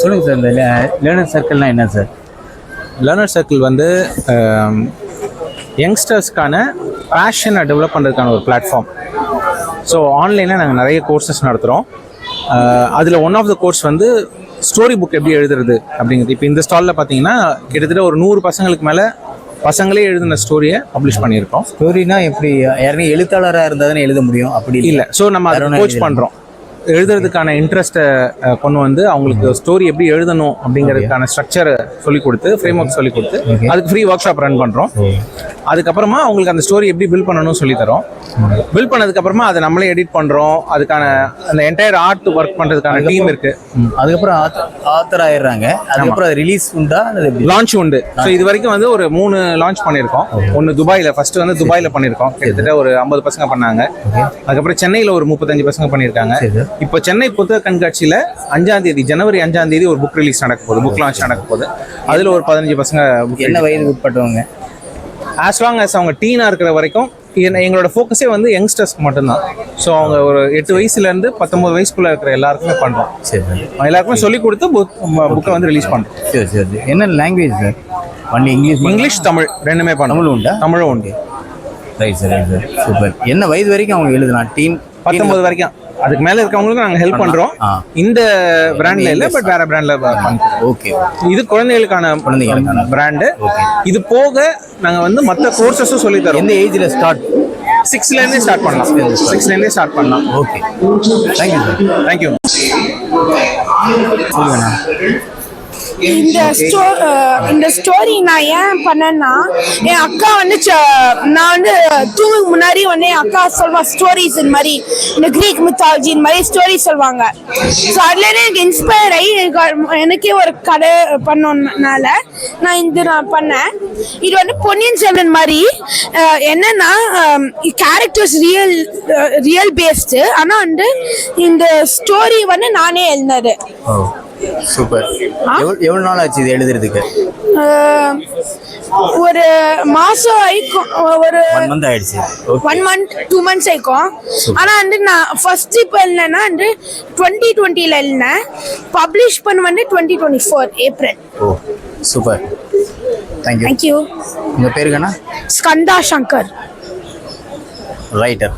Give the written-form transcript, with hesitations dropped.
சொல்லுங்கள் சார், இந்த லேர்னர் சர்க்கிள்னால் என்ன சார்? லேர்னர் சர்க்கிள் வந்து யங்ஸ்டர்ஸ்க்கான பேஷனை டெவலப் பண்ணுறதுக்கான ஒரு பிளாட்ஃபார்ம். ஸோ ஆன்லைனில் நாங்கள் நிறைய கோர்சஸ் நடத்துகிறோம். அதில் ஒன் ஆஃப் த கோர்ஸ் வந்து ஸ்டோரி புக் எப்படி எழுதுறது அப்படிங்கிறது. இப்போ இந்த ஸ்டாலில் பார்த்தீங்கன்னா கிட்டத்தட்ட ஒரு 100 பசங்களுக்கு மேலே பசங்களே எழுதின ஸ்டோரியை பப்ளிஷ் பண்ணியிருக்கோம். ஸ்டோரினா எப்படி யாருமே எழுத்தாளராக இருந்தால் தானே எழுத முடியும், அப்படி இல்லை. ஸோ நம்ம அதை கோச் பண்ணுறோம். எழுதுறதுக்கான இன்ட்ரெஸ்ட்டை கொண்டு வந்து அவங்களுக்கு ஸ்டோரி எப்படி எழுதணும் அப்படிங்கிறதுக்கான ஸ்ட்ரக்சரை சொல்லிக் கொடுத்து, ஃப்ரேம் ஒர்க் சொல்லிக் கொடுத்து அதுக்கு ஃப்ரீ ஒர்க் ஷாப் ரன் பண்ணுறோம். அதுக்கப்புறமா அவங்களுக்கு அந்த ஸ்டோரி எப்படி பில்ட் பண்ணணும்னு சொல்லித்தரோம். பில்ட் பண்ணதுக்கப்புறமா அதை நம்மளே எடிட் பண்ணுறோம். அதுக்கான அந்த என்டையர் ஆர்ட் ஒர்க் பண்ணுறதுக்கான டீம் இருக்குது. அதுக்கப்புறம் ஆத்தர் ஆயிடுறாங்க. அதுக்கப்புறம் அது ரிலீஸ் உண்டா, லான்ச் உண்டு. ஸோ இது வரைக்கும் வந்து ஒரு 3 லான்ச் பண்ணியிருக்கோம். ஒன்று துபாயில், ஃபர்ஸ்ட் வந்து துபாயில் பண்ணியிருக்கோம். கிட்டத்தட்ட ஒரு 50 பசங்க பண்ணாங்க. அதுக்கப்புறம் சென்னையில் ஒரு 35 பசங்க பண்ணியிருக்காங்க. இப்போ சென்னை புத்தக கண்காட்சியில் 5ஆம் தேதி, ஜனவரி 5ஆம் தேதி ஒரு புக் ரிலீஸ் நடக்க போகுது, புக் லான்ச் நடக்க போகுது. அதில் ஒரு 15 பசங்க. என்ன வயது உட்பட்டவங்க? ஆஸ் லாங் ஆஸ் அவங்க டீனாக இருக்கிற வரைக்கும். எங்களோட ஃபோக்கஸே வந்து யங்ஸ்டர்ஸ்க்கு மட்டும்தான். ஸோ அவங்க ஒரு 8 வயசுலேருந்து 19 வயசுக்குள்ளே இருக்கிற எல்லாருக்குமே பண்ணுறோம். சரி, எல்லாருக்குமே சொல்லிக் கொடுத்து புக்கை வந்து ரிலீஸ் பண்ணுறோம். சரி சரி. என்ன language sir? Only English Tamil ரெண்டுமே பண்ணுறோம். தமிழும் உண்டா? தமிழும் உண்டு. Right sir, right sir, super. என்ன வயது வரைக்கும் அவங்க எழுதலாம்? டீன் 19 வரைக்கும். அதுக்கு மேலே இருக்கவங்களுக்கு நாங்கள் ஹெல்ப் பண்ணுறோம். இந்த பிராண்டில் இல்லை, பட் வேற பிராண்டில் பண்ணுறோம். ஓகே. இது குழந்தைகளுக்கான பிராண்டு. இது போக நாங்கள் வந்து மற்ற கோர்சஸும் சொல்லித்தரோம். எந்த ஏஜில் ஸ்டார்ட்? 6லேருந்தே ஸ்டார்ட் பண்ணலாம். 6லேருந்தே ஸ்டார்ட் பண்ணலாம். Okay, thank you sir. தேங்க்யூ. சொல்லுங்கண்ணா. இந்த ஸ்டோரி நான் ஏன் பண்ணேன்னா, என் அக்கா வந்து நான் வந்து தூங்குக்கு முன்னாடி வந்து என் அக்கா சொல்வா ஸ்டோரிஸ். இந்த மாதிரி இந்த கிரீக் மித்தாலஜி இந்த மாதிரி ஸ்டோரி சொல்லுவாங்க. ஸோ அதுலேருந்து எனக்கு இன்ஸ்பயர் ஆகி எனக்கே ஒரு கதை பண்ணனால நான் பண்ணேன். இது வந்து பொன்னியின் செல்வன் மாதிரி. என்னன்னா கேரக்டர்ஸ் ரியல் பேஸ்டு, ஆனால் வந்து இந்த ஸ்டோரி வந்து நானே எழுதினது. சூப்பர். எவ்வளவு நாள் ஆச்சு இது எழுதுறதுக்கு? ஒரு மாசம் ஆயிக்கும். ஒரு 1 month ஆயிடுச்சு. 1 month 2 months ஆயிக்கும். ஆனா வந்து நான் ஃபர்ஸ்ட் இப்போ இல்லைன்னா வந்து 2020ல இல்லைன்னா பப்ளிஷ் பண்ண வந்து 2024 ஏப்ரல். ஓ, சூப்பர். தேங்க்யூ. உங்க பேருங்கண்ணா? ஸ்கந்தா சங்கர், ரைட்டர்.